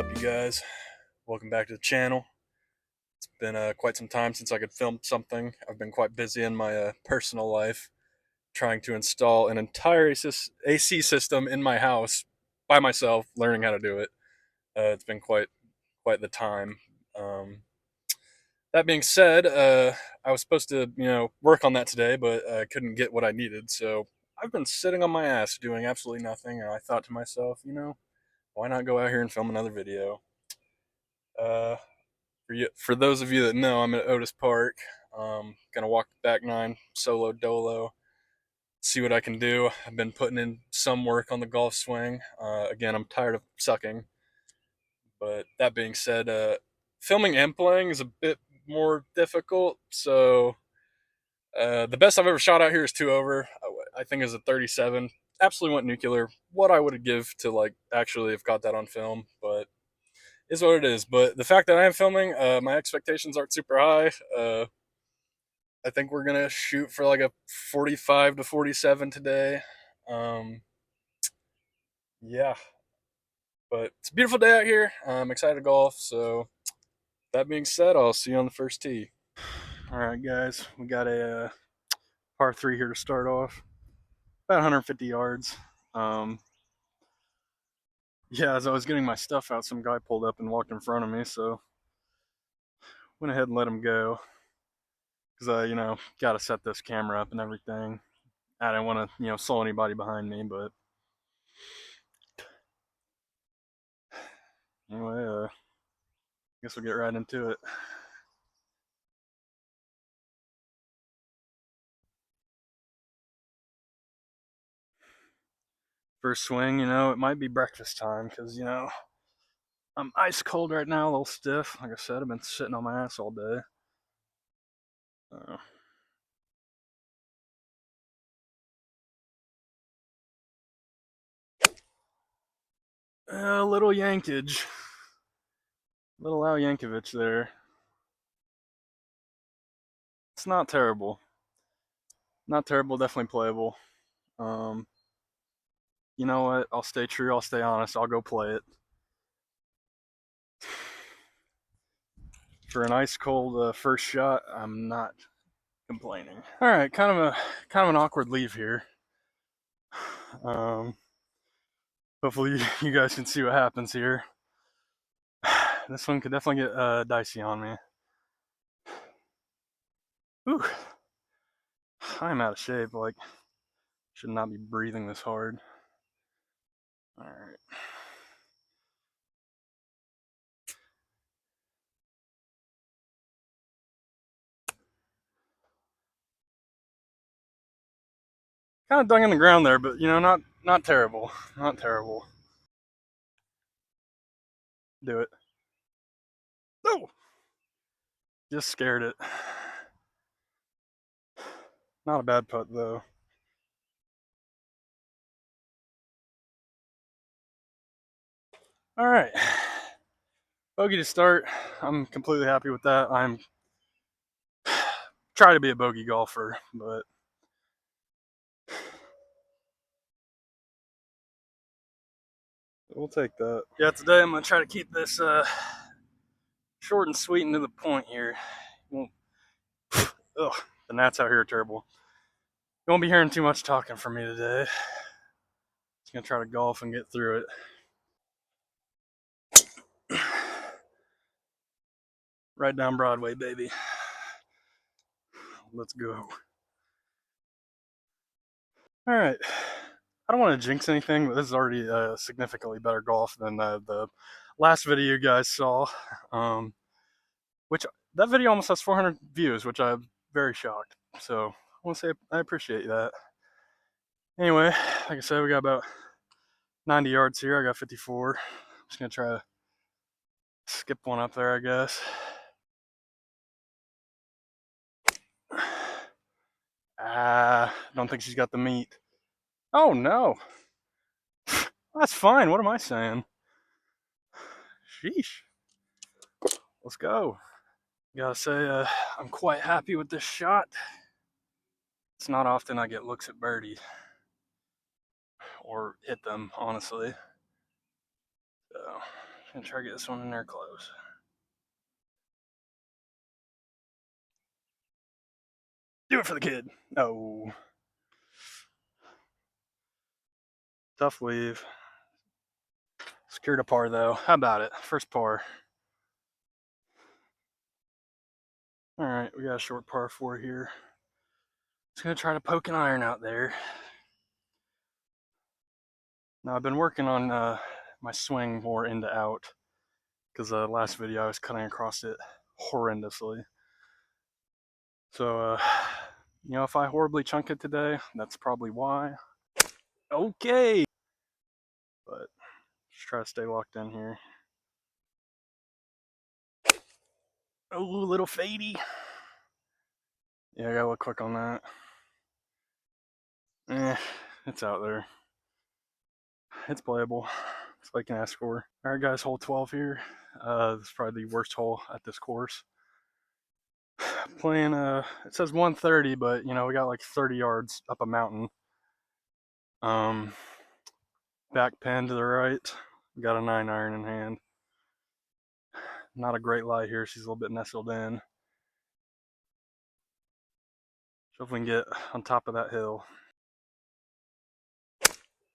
up, you guys? Welcome back to the channel. It's been quite some time since I could film something. I've been quite busy in my personal life trying to install an entire AC system in my house by myself, learning how to do it. It's been quite the time. Um, that being said, I was supposed to work on that today, but I couldn't get what I needed, so I've been sitting on my ass doing absolutely nothing. And I thought to myself, why not go out here and film another video? Uh, for those of you that know, I'm at Otis Park. Gonna walk the back nine solo dolo, see what I can do. I've been putting in some work on the golf swing. Again, I'm tired of sucking. But that being said, filming and playing is a bit more difficult. So the best I've ever shot out here is 2 over. I think is a 37. Absolutely went nuclear. What I would give to like actually have got that on film, but is what it is. But the fact that I am filming, my expectations aren't super high. I think we're gonna shoot for like a 45 to 47 today. Um, yeah, but it's a beautiful day out here. I'm excited to golf. So that being said, I'll see you on the first tee. All right, guys, we got a par three here to start off. About 150 yards. Yeah, as I was getting my stuff out, some guy pulled up and walked in front of me, so went ahead and let him go because I, got to set this camera up and everything. I didn't want to, slow anybody behind me, but anyway, guess we'll get right into it. First swing, it might be breakfast time because, I'm ice cold right now, a little stiff. Like I said, I've been sitting on my ass all day. Uh, a little Yankage. Little Al Yankovic there. It's not terrible. Not terrible, definitely playable. Um, you know what? I'll stay true, I'll stay honest, I'll go play it. For an ice cold first shot, I'm not complaining. All right, kind of an awkward leave here. Um, hopefully you guys can see what happens here. This one could definitely get dicey on me. Ooh, I'm out of shape. Like, should not be breathing this hard. All right. Kind of dug in the ground there, but not terrible. Not terrible. Do it. No, just scared it. Not a bad putt though. All right, bogey to start. I'm completely happy with that. I'm try to be a bogey golfer, but we'll take that. Yeah, today I'm gonna try to keep this short and sweet and to the point here. Won't, ugh, the gnats out here are terrible. You won't be hearing too much talking from me today. Just gonna try to golf and get through it. Right down Broadway, baby. Let's go. All right. I don't want to jinx anything, but this is already a significantly better golf than the last video you guys saw. Which that video almost has 400 views, which I'm very shocked. So I want to say I appreciate that. Anyway, like I said, we got about 90 yards here. I got 54. Just gonna try to skip one up there, I guess. Don't think she's got the meat. Oh no. That's fine. What am I saying? Sheesh. Let's go. Gotta say, I'm quite happy with this shot. It's not often I get looks at birdie or hit them, honestly. So, Gonna try to get this one in there close. Do it for the kid. Oh. Tough weave. Secured a par though. How about it? First par. Alright, we got a short par 4 here. Just gonna try to poke an iron out there. Now I've been working on my swing more into out, because last video I was cutting across it horrendously. So, you know, if I horribly chunk it today, that's probably why. Okay! But just try to stay locked in here. Oh, little fadey. Yeah, I gotta look quick on that. It's out there. It's playable. That's all I can ask for. Alright guys, hole 12 here. This is probably the worst hole at this course. Playing, it says 130, but you know, we got like 30 yards up a mountain. Back pin to the right. Got a 9-iron in hand. Not a great lie here. She's a little bit nestled in. So if we can get on top of that hill.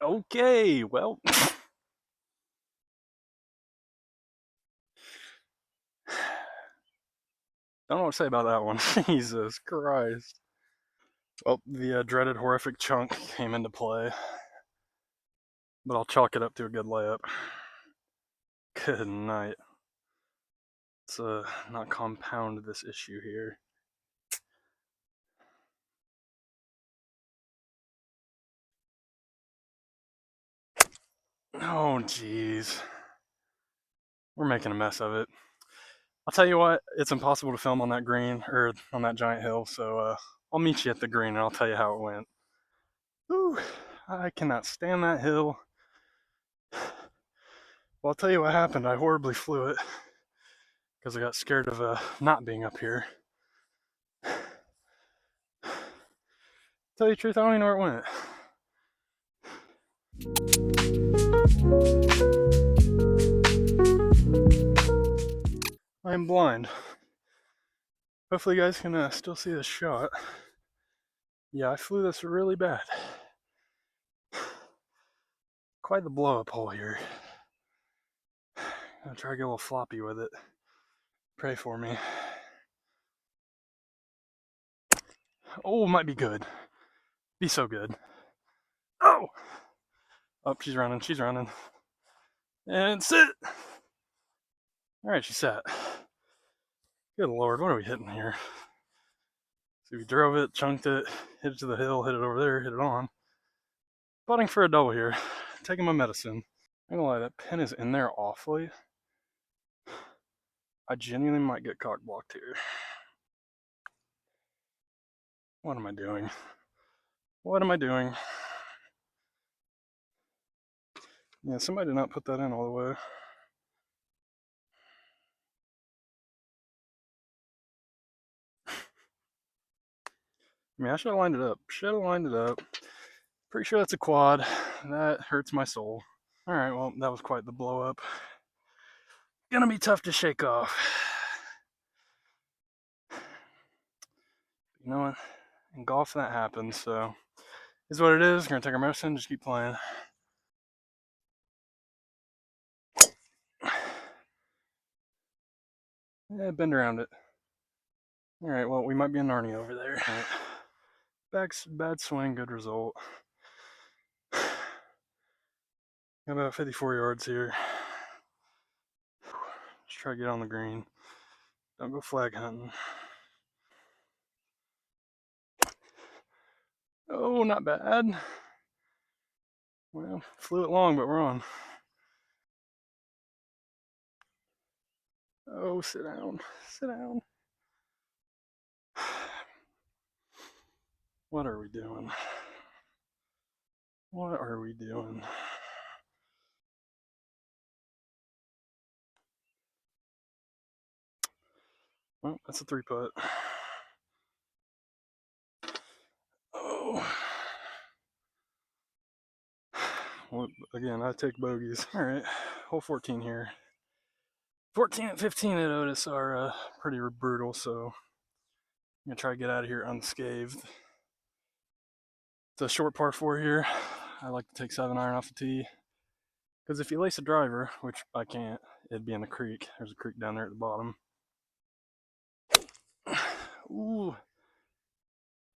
Okay, well. Don't know what to say about that one. Jesus Christ. Well, the dreaded horrific chunk came into play. But I'll chalk it up to a good layup. Good night. Let's not compound this issue here. Oh, jeez. We're making a mess of it. I'll tell you what, it's impossible to film on that green, or on that giant hill, so I'll meet you at the green and I'll tell you how it went. Whew, I cannot stand that hill. Well, I'll tell you what happened. I horribly flew it because I got scared of not being up here. Tell you the truth, I don't even know where it went. I am blind. Hopefully you guys can still see this shot. Yeah, I flew this really bad. Quite the blow up hole here. I'll try to get a little floppy with it. Pray for me. Oh, might be good. Be so good. Oh! Oh, she's running, she's running. And sit! Alright, she sat. Good lord, what are we hitting here? So we drove it, chunked it, hit it to the hill, hit it over there, hit it on. Putting for a double here. Taking my medicine. I'm gonna lie, that pin is in there awfully. I genuinely might get cock blocked here. What am I doing? What am I doing? Yeah, somebody did not put that in all the way. I mean, I should have lined it up. Pretty sure that's a quad. That hurts my soul. Alright, well, that was quite the blow up. Gonna be tough to shake off. You know what? In golf, that happens, so is what it is. We're gonna take our medicine, just keep playing. Yeah, bend around it. Alright, well, we might be in Narnia over there. Right. Bad swing, good result. Got about 54 yards here. Just try to get on the green. Don't go flag hunting. Oh, not bad. Well, flew it long, but we're on. Oh, sit down. Sit down. What are we doing? What are we doing? Well, that's a 3-putt. Oh. Well, again, I take bogeys. All right, hole 14 here. 14 and 15 at Otis are pretty brutal, so I'm going to try to get out of here unscathed. It's a short par 4 here. I like to take 7-iron off the tee. Because if you lace a driver, which I can't, it'd be in the creek. There's a creek down there at the bottom. Ooh.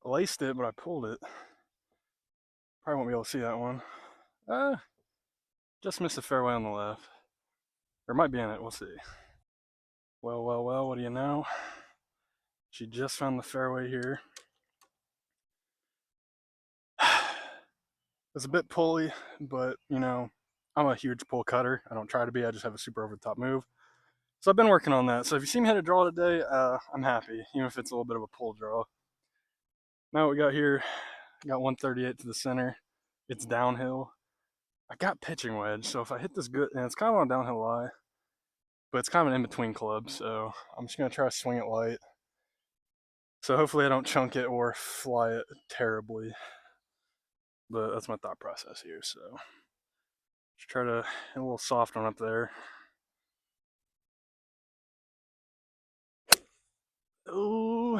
I laced it, but I pulled it. Probably won't be able to see that one. Just missed the fairway on the left. Or it might be in it, we'll see. Well, well, well, what do you know? She just found the fairway here. It's a bit pulley, but you know, I'm a huge pull cutter. I don't try to be, I just have a super over the top move. So I've been working on that. So if you see me hit a draw today, I'm happy, even if it's a little bit of a pull draw. Now what we got here, I got 138 to the center. It's downhill. I got pitching wedge, so if I hit this good, and it's kind of on a downhill lie, but it's kind of an in-between club, so I'm just going to try to swing it light. So hopefully I don't chunk it or fly it terribly. But that's my thought process here, so just try to hit a little soft one up there. Ooh,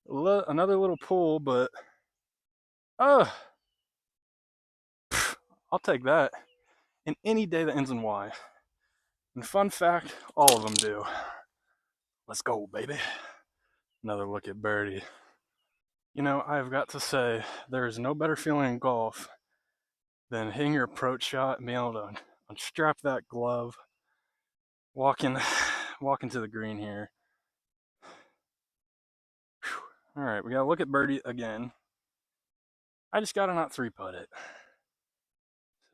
another little pull, but I'll take that. And any day that ends in Y. And fun fact, all of them do. Let's go, baby. Another look at birdie. You know, I've got to say, there is no better feeling in golf than hitting your approach shot and being able to unstrap that glove, walking to the green here. All right, we gotta look at birdie again. I just gotta not 3-putt it.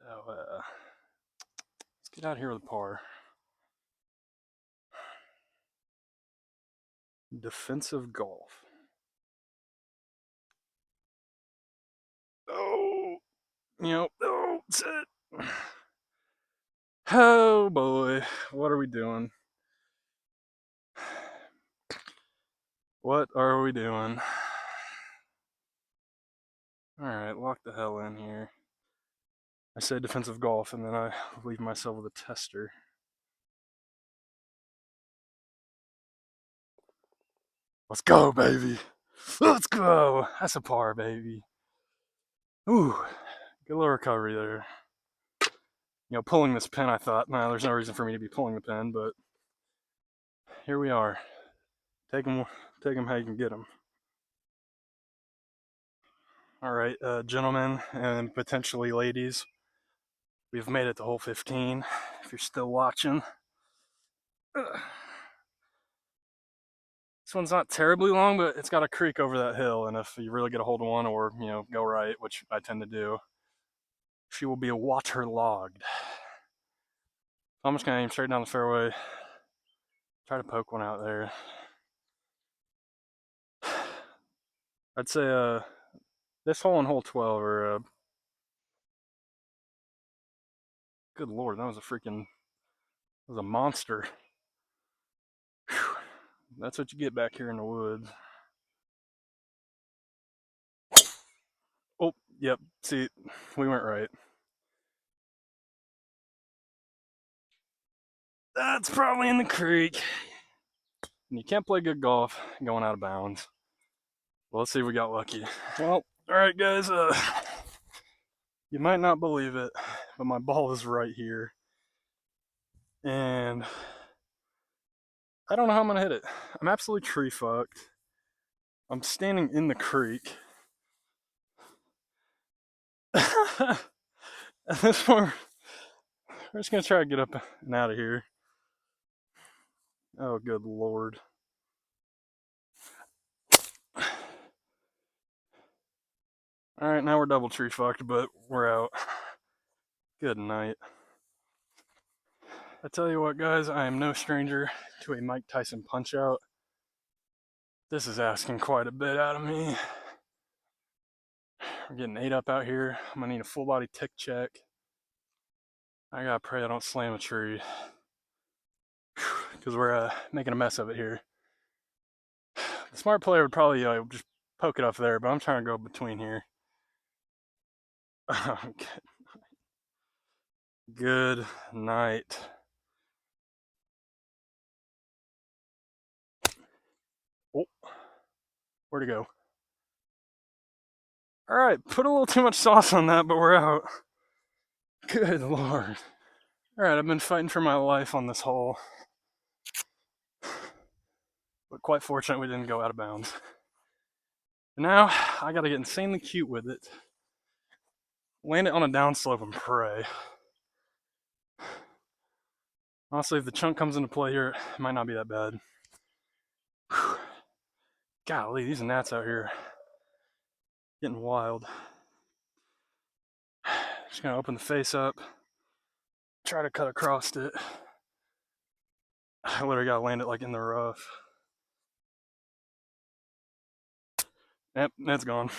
So let's get out here with a par. Defensive golf. Oh, that's it. Oh boy, what are we doing? What are we doing? Alright, lock the hell in here. I say defensive golf, and then I leave myself with a tester. Let's go, baby. Let's go. That's a par, baby. Ooh, good little recovery there. You know, pulling this pin, I thought, nah, there's no reason for me to be pulling the pin, but here we are. Take them how you can get them. All right, gentlemen and potentially ladies, we've made it to hole 15. If you're still watching, this one's not terribly long, but it's got a creek over that hill, and if you really get a hold of one, or go right, which I tend to do, she will be waterlogged. I'm just gonna aim straight down the fairway, try to poke one out there. I'd say this hole and hole 12 are good lord, that was a monster. Whew. That's what you get back here in the woods. Oh, yep, see, we went right. That's probably in the creek. And you can't play good golf going out of bounds. Well, let's see if we got lucky. Well, alright guys, you might not believe it, but my ball is right here. And I don't know how I'm gonna hit it. I'm absolutely tree fucked. I'm standing in the creek. At this point, we're just gonna try to get up and out of here. Oh, good lord. Alright, now we're double tree fucked, but we're out. Good night. I tell you what, guys, I am no stranger to a Mike Tyson punch out. This is asking quite a bit out of me. We're getting 8 up out here. I'm gonna need a full body tick check. I gotta pray I don't slam a tree, because we're making a mess of it here. The smart player would probably just poke it off there, but I'm trying to go between here. Good night. Oh, where'd it go? All right, put a little too much sauce on that, but we're out. Good lord. All right, I've been fighting for my life on this hole, but quite fortunate we didn't go out of bounds. Now I gotta get insanely cute with it, land it on a downslope, and pray. Honestly, if the chunk comes into play here, it might not be that bad. Whew. Golly, these gnats out here getting wild. Just gonna open the face up, try to cut across it. I literally gotta land it like in the rough. Yep, that's gone.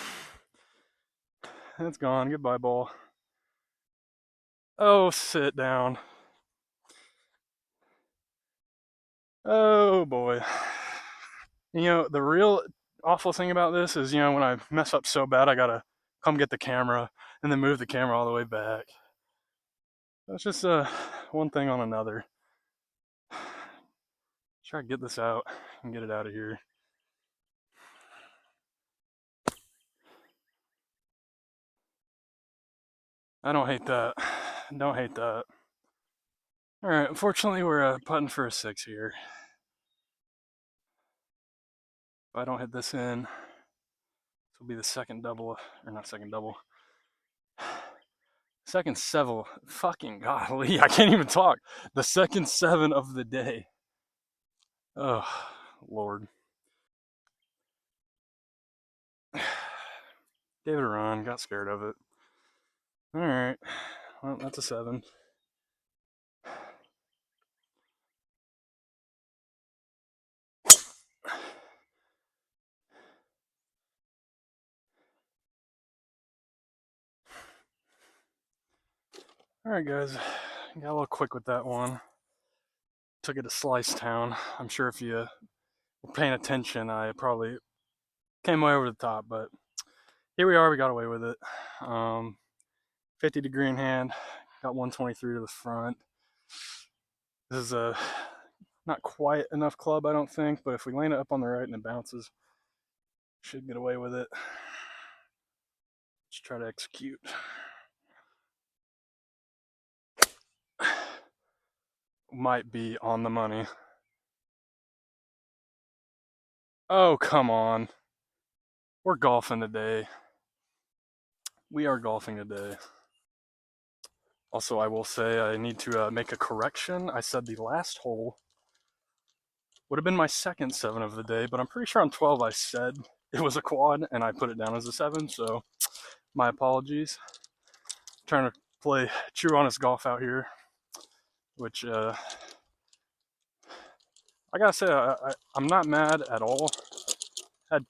That's gone. Goodbye, ball. Oh, sit down. Oh boy. You know, the real awful thing about this is, when I mess up so bad, I gotta come get the camera and then move the camera all the way back. That's just one thing on another. Try to get this out and get it out of here. I don't hate that. Don't hate that. All right, unfortunately, we're putting for a 6 here. If I don't hit this in, this will be the second double, or not second double. Second seven. Fucking golly, I can't even talk. The second 7 of the day. Oh, Lord. Gave it a run, got scared of it. All right, well, that's a 7. All right, guys, got a little quick with that one. Took it to Slice Town. I'm sure if you were paying attention, I probably came way over the top, but here we are. We got away with it. 50 degree in hand. Got 123 to the front. This is a not quite enough club, I don't think, but if we land it up on the right and it bounces, should get away with it. Let's try to execute. Might be on the money. Oh, come on. We're golfing today. We are golfing today. Also, I will say I need to make a correction. I said the last hole would have been my second 7 of the day, but I'm pretty sure on 12 I said it was a quad and I put it down as a 7, so my apologies. I'm trying to play true honest golf out here, which I gotta say I'm not mad at all. Had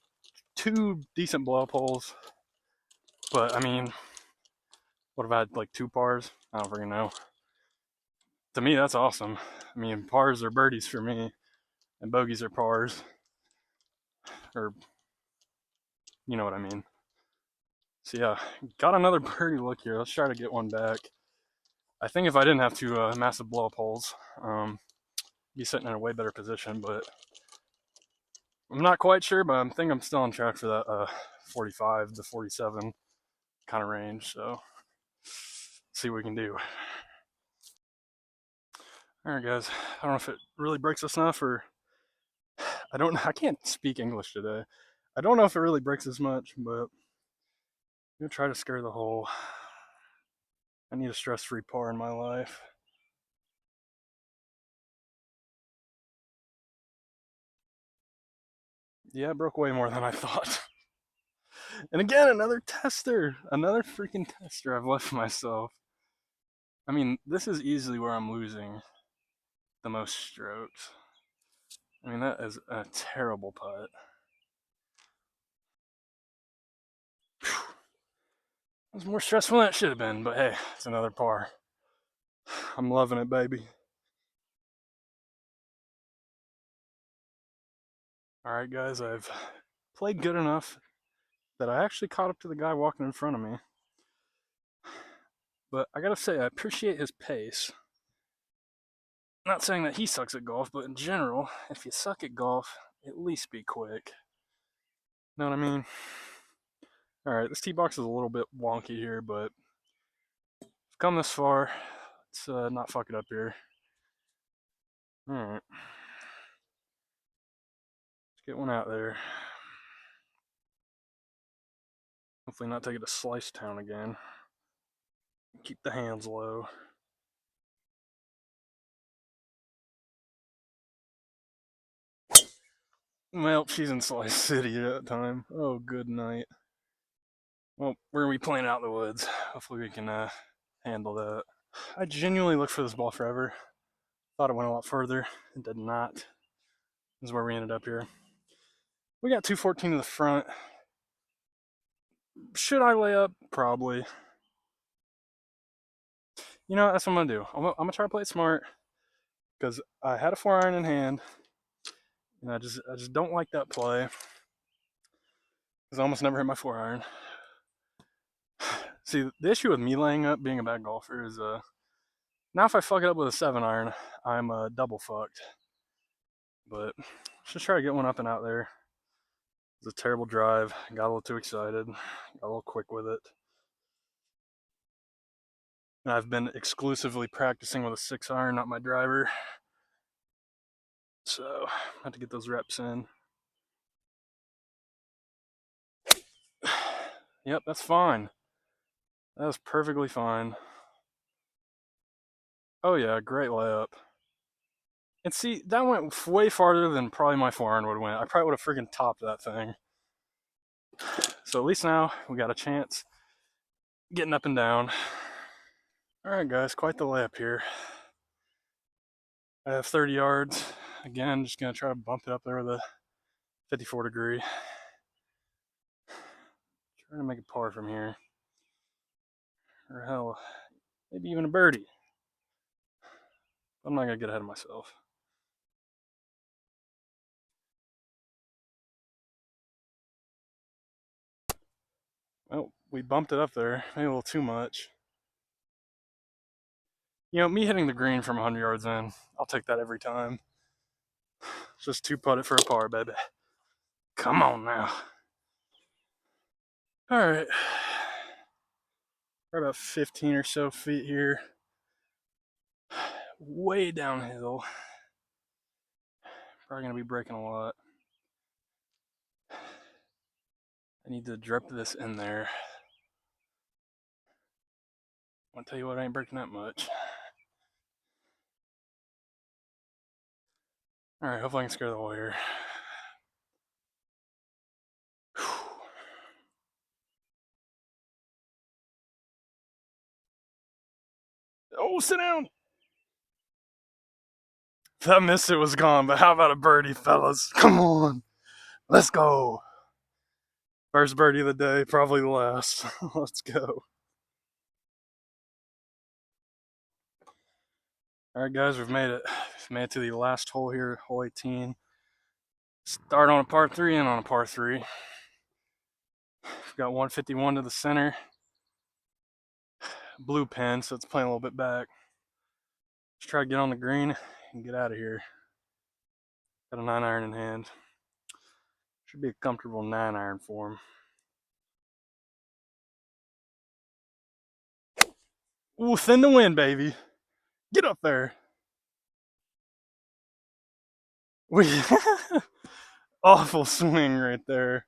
2 decent blow up holes, but I mean, what if I had like 2 pars? I don't freaking know. To me, that's awesome. I mean, pars are birdies for me, and bogeys are pars, or you know what I mean. So yeah, got another birdie look here. Let's try to get one back. I think if I didn't have 2 massive blow up holes, be sitting in a way better position. But I'm not quite sure. But I think I'm still on track for that 45 to 47 kind of range. So see what we can do. All right, guys. I don't know if it really breaks us enough, or I can't speak English today. I don't know if it really breaks as much, but I'm gonna try to scare the hole. I need a stress-free par in my life. Yeah, it broke way more than I thought. And again, another tester. Another freaking tester I've left myself. I mean, this is easily where I'm losing the most strokes. I mean, that is a terrible putt. It was more stressful than it should have been, but hey, it's another par. I'm loving it, baby. All right, guys, I've played good enough that I actually caught up to the guy walking in front of me. But I gotta say, I appreciate his pace. Not saying that he sucks at golf, but in general, if you suck at golf, at least be quick. Know what I mean? Alright, this tee box is a little bit wonky here, but I've come this far. Let's not fuck it up here. Alright. Let's get one out there. Hopefully not take it to Slice Town again. Keep the hands low. Well, she's in Slice City at that time. Oh, good night. Well, we're going to be playing out in the woods. Hopefully we can handle that. I genuinely looked for this ball forever. Thought it went a lot further. It did not. This is where we ended up here. We got 214 to the front. Should I lay up? Probably. You know, that's what I'm going to do. I'm going to try to play it smart. Because I had a 4-iron in hand. And I just don't like that play. Because I almost never hit my 4-iron. See, the issue with me laying up being a bad golfer is now if I fuck it up with a 7-iron, I'm double fucked. But let's just try to get one up and out there. It was a terrible drive. Got a little too excited. Got a little quick with it. And I've been exclusively practicing with a 6-iron, not my driver. So I have to get those reps in. Yep, that's fine. That was perfectly fine. Oh yeah, great layup. And see, that went way farther than probably my 4-iron would have went. I probably would have freaking topped that thing. So at least now we got a chance getting up and down. Alright guys, quite the layup here. I have 30 yards. Again, just going to try to bump it up there with a 54 degree. Trying to make a par from here. Or hell, maybe even a birdie. I'm not going to get ahead of myself. Well, we bumped it up there. Maybe a little too much. You know, me hitting the green from 100 yards in, I'll take that every time. Just 2-putt it for a par, baby. Come on now. Alright. We're about 15 or so feet here. Way downhill. Probably going to be breaking a lot. I need to drip this in there. I'll tell you what, I ain't breaking that much. Alright, hopefully I can scare the wire. Oh, sit down! If that missed, it was gone, but how about a birdie, fellas? Come on! Let's go! First birdie of the day, probably the last. Let's go. Alright guys, we've made it. We've made it to the last hole here, hole 18. Start on a par 3 and on a par 3. We've got 151 to the center. Blue pin, so it's playing a little bit back. Let's try to get on the green and get out of here. Got a 9-iron in hand. Should be a comfortable 9-iron for him. Ooh, send the wind, baby. Get up there. Awful swing right there.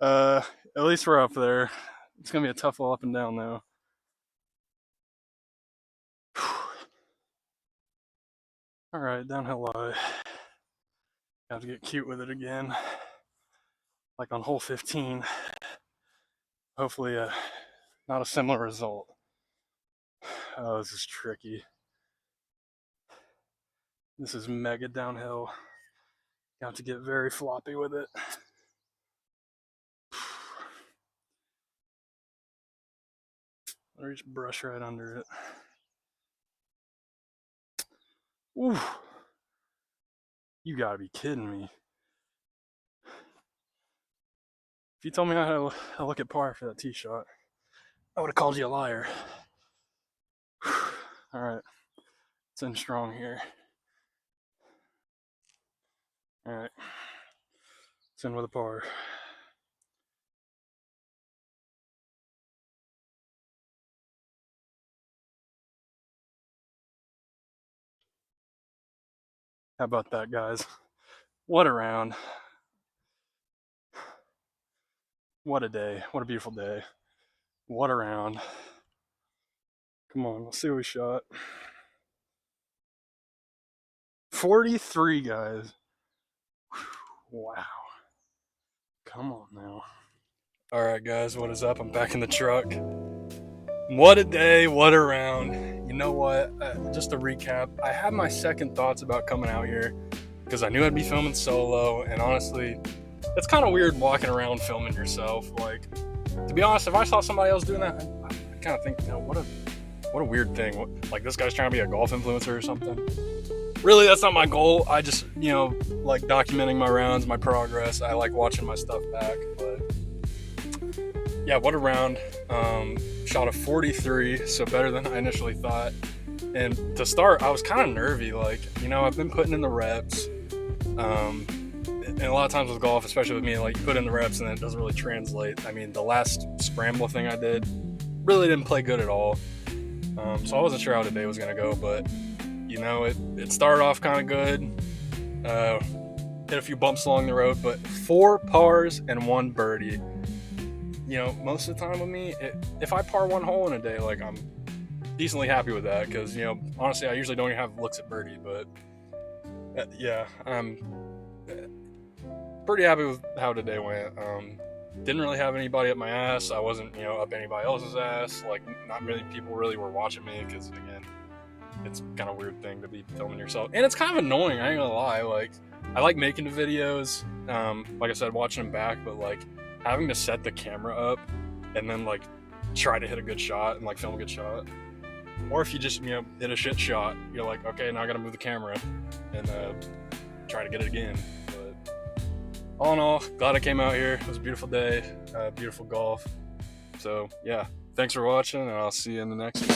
At least we're up there. It's gonna be a tough hole up and down though. Alright, downhill lie. Have to get cute with it again. Like on hole 15. Hopefully not a similar result. Oh, this is tricky. This is mega downhill. You have to get very floppy with it. Or just brush right under it. Ooh. You gotta be kidding me. If you told me I had to look at par for that tee shot, I would have called you a liar. Alright. It's in strong here. Alright. in with a par. How about that, guys? What a round. What a day. What a beautiful day. What a round. Come on, let's see what we shot. 43, guys. Wow. Come on now. All right, guys, what is up? I'm back in the truck. What a day. What a round. You know what? Just to recap, I had my second thoughts about coming out here because I knew I'd be filming solo, and honestly, it's kind of weird walking around filming yourself. Like, to be honest, if I saw somebody else doing that, I kind of think, you know, what a weird thing. Like, this guy's trying to be a golf influencer or something. Really, that's not my goal. I just, you know, like documenting my rounds, my progress. I like watching my stuff back. But yeah, what a round. Shot a 43, so better than I initially thought. And to start, I was kind of nervy. Like, you know, I've been putting in the reps. And a lot of times with golf, especially with me, like, you put in the reps and then it doesn't really translate. I mean, the last scramble thing I did really didn't play good at all. So I wasn't sure how today was going to go, but you know, it started off kind of good. Hit a few bumps along the road, but 4 pars and 1 birdie. You know, most of the time with me, if I par 1 hole in a day, like, I'm decently happy with that because, you know, honestly, I usually don't even have looks at birdie, but yeah, I'm pretty happy with how today went. Didn't really have anybody up my ass. I wasn't, you know, up anybody else's ass. Like, not many people really were watching me because, again, it's kind of a weird thing to be filming yourself, and it's kind of annoying. I ain't gonna lie. Like, I like making the videos, like I said, watching them back, but like having to set the camera up and then like try to hit a good shot and like film a good shot, or if you just, you know, hit a shit shot, you're like, okay, now I gotta move the camera and try to get it again. But all in all, glad I came out here. It was a beautiful day, beautiful golf. So yeah, thanks for watching, and I'll see you in the next one.